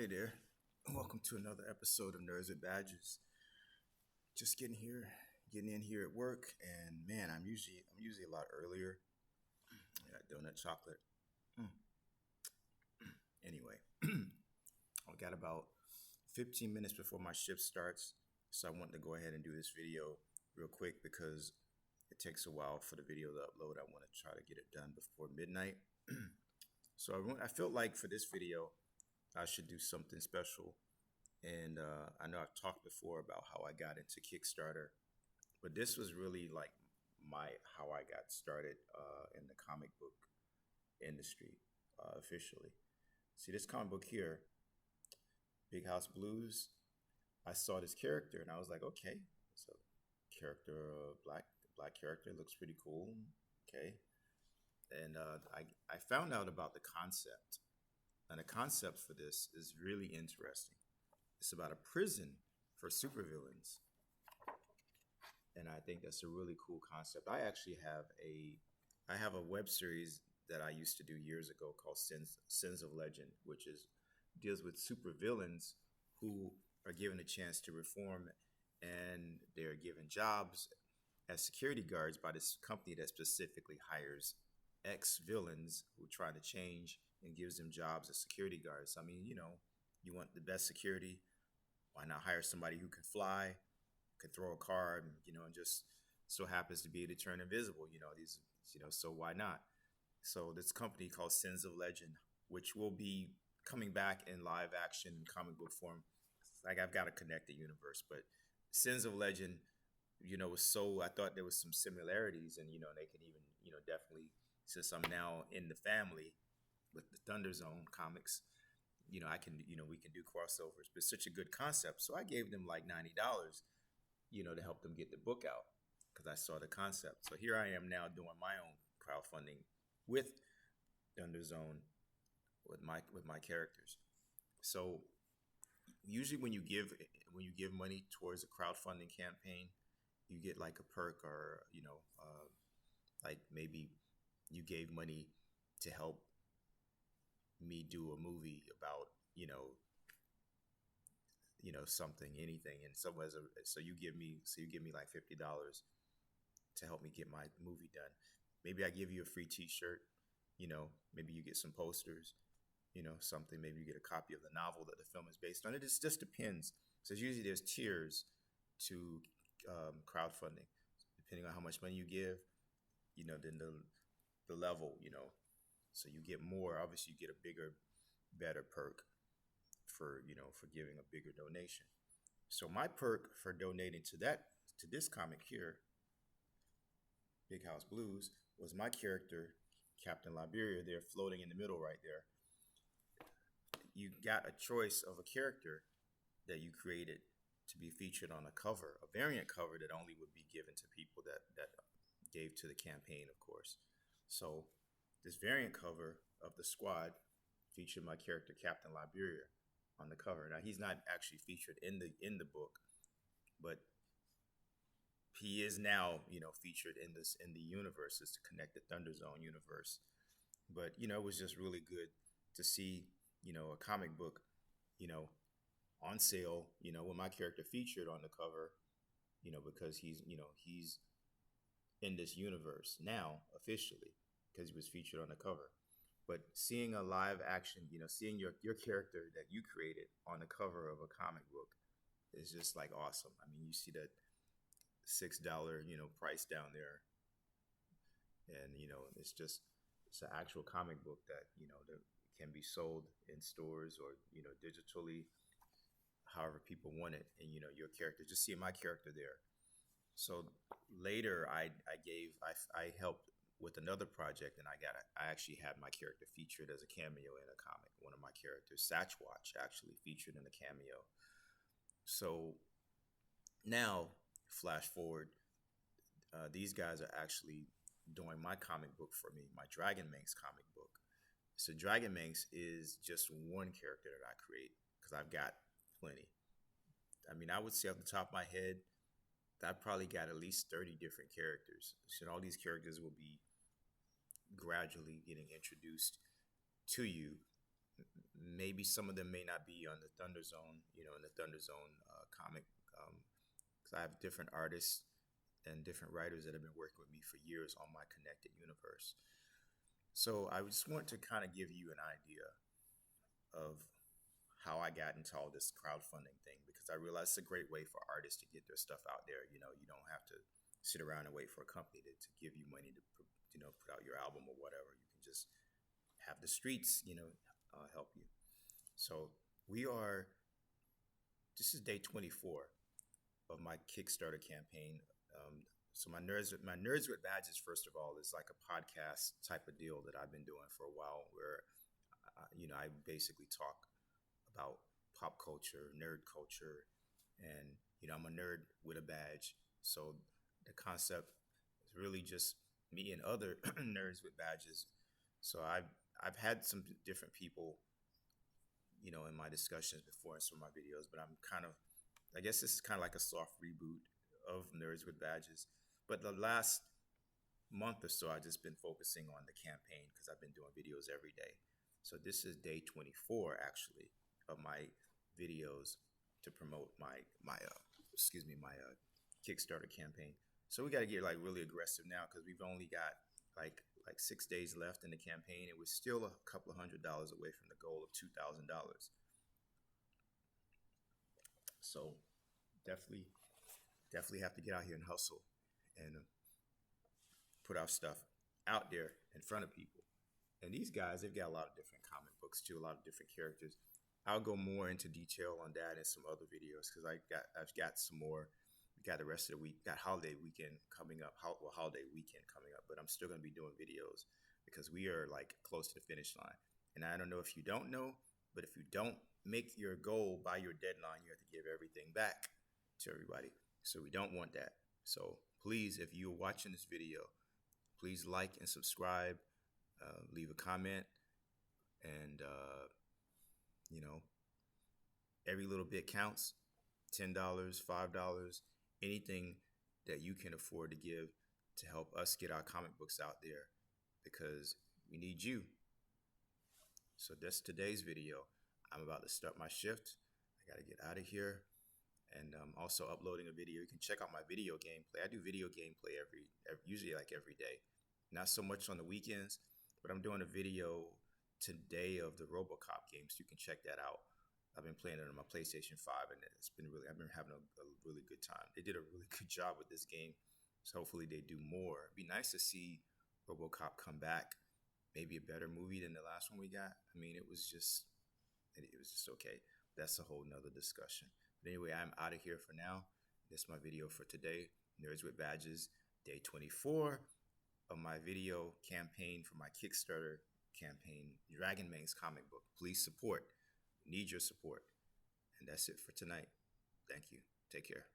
Hey there. Welcome to another episode of Nerds with Badges. Just getting in here at work, and man, I'm usually a lot earlier. I got donut chocolate. Anyway, I got about 15 minutes before my shift starts, so I wanted to go ahead and do this video real quick because it takes a while for the video to upload. I want to try to get it done before midnight. So I felt like for this video, I should do something special. And I know I've talked before about how I got into Kickstarter, but this was really like my how I got started in the comic book industry officially. See this comic book here, Big House Blues. I saw this character and I was like, okay, it's a character, black character, looks pretty cool. Okay, and I found out about the concept, and the concept for this is really interesting. It's about a prison for supervillains, and I think that's a really cool concept. I have a web series that I used to do years ago called Sins of Legend, which is deals with supervillains who are given a chance to reform, and they're given jobs as security guards by this company that specifically hires ex villains who try to change and gives them jobs as security guards. I mean, you want the best security, why not hire somebody who can fly, can throw a card, and just so happens to be able to turn invisible, so why not? So this company called Sins of Legend, which will be coming back in live action in comic book form. Like I've got to connect the universe, but Sins of Legend, was I thought there was some similarities, and they can even, definitely, since I'm now in the family with the Thunder Zone comics, I can, we can do crossovers. But it's such a good concept. So I gave them like $90, to help them get the book out because I saw the concept. So here I am now doing my own crowdfunding with Thunder Zone with my characters. So usually when you give money towards a crowdfunding campaign, you get like a perk, or like maybe you gave money to help me do a movie about something, anything, and so you give me like $50 to help me get my movie done. Maybe I give you a free T-shirt, maybe you get some posters, something. Maybe you get a copy of the novel that the film is based on. It just depends. So usually there's tiers to crowdfunding, depending on how much money you give, then the level, so you get more. Obviously, you get a bigger, better perk for giving a bigger donation. So my perk for donating to this comic here, Big House Blues, was my character, Captain Liberia, there floating in the middle right there. You got a choice of a character that you created to be featured on a cover, a variant cover that only would be given to people that gave to the campaign, of course. So this variant cover of the squad featured my character Captain Liberia on the cover. Now he's not actually featured in the book, but he is now featured in the universe, is to connect the Thunder Zone universe. But it was just really good to see a comic book on sale with my character featured on the cover, because he's in this universe now officially because he was featured on the cover. But seeing a live action, seeing your character that you created on the cover of a comic book is just like awesome. I mean, you see that $6 price down there, and it's an actual comic book that that can be sold in stores or digitally, however people want it. And your character, just seeing my character there. So later I helped with another project, and I actually had my character featured as a cameo in a comic. One of my characters, Satchwatch, actually featured in a cameo. So now, flash forward, these guys are actually doing my comic book for me, my Dragon Manx comic book. So Dragon Manx is just one character that I create because I've got plenty. I mean, I would say off the top of my head, I probably got at least 30 different characters. So all these characters will be gradually getting introduced to you maybe some of them may not be on the Thunder Zone, in the Thunder Zone comic, because I have different artists and different writers that have been working with me for years on my connected universe. So I just want to kind of give you an idea of how I got into all this crowdfunding thing, because I realize it's a great way for artists to get their stuff out there. You don't have to sit around and wait for a company to give you money to put out your album or whatever. You can just have the streets help you. So we are. This is day 24 of my Kickstarter campaign. So my nerds with badges, first of all, is like a podcast type of deal that I've been doing for a while, where I basically talk about pop culture, nerd culture, and I'm a nerd with a badge. So the concept is really just me and other nerds with badges. So I've had some different people, in my discussions before in some of my videos, but I guess this is kind of like a soft reboot of Nerds with Badges. But the last month or so, I've just been focusing on the campaign because I've been doing videos every day. So this is day 24 actually of my videos to promote my Kickstarter campaign. So we got to get like really aggressive now because we've only got like 6 days left in the campaign, and we're still a couple of $100 away from the goal of $2,000. So definitely have to get out here and hustle and put our stuff out there in front of people. And these guys, they've got a lot of different comic books too, a lot of different characters. I'll go more into detail on that in some other videos because I've got some more. We got the rest of the week, got holiday weekend coming up, holiday weekend coming up, but I'm still going to be doing videos because we are like close to the finish line. And I don't know if you don't know, but if you don't make your goal by your deadline, you have to give everything back to everybody. So we don't want that. So please, if you're watching this video, please like and subscribe, leave a comment, and every little bit counts. $10, $5, anything that you can afford to give to help us get our comic books out there, because we need you. So that's today's video. I'm about to start my shift. I got to get out of here. And I'm also uploading a video. You can check out my video gameplay. I do video gameplay usually like every day. Not so much on the weekends, but I'm doing a video today of the RoboCop game, so you can check that out. I've been playing it on my PlayStation 5, and I've been having a really good time. They did a really good job with this game, so hopefully they do more. It'd be nice to see RoboCop come back, maybe a better movie than the last one we got. I mean, it was just okay. That's a whole nother discussion. But anyway, I'm out of here for now. This is my video for today. Nerds with Badges, day 24 of my video campaign for my Kickstarter campaign, Dragon Man's comic book. Please support. Need your support. And that's it for tonight. Thank you. Take care.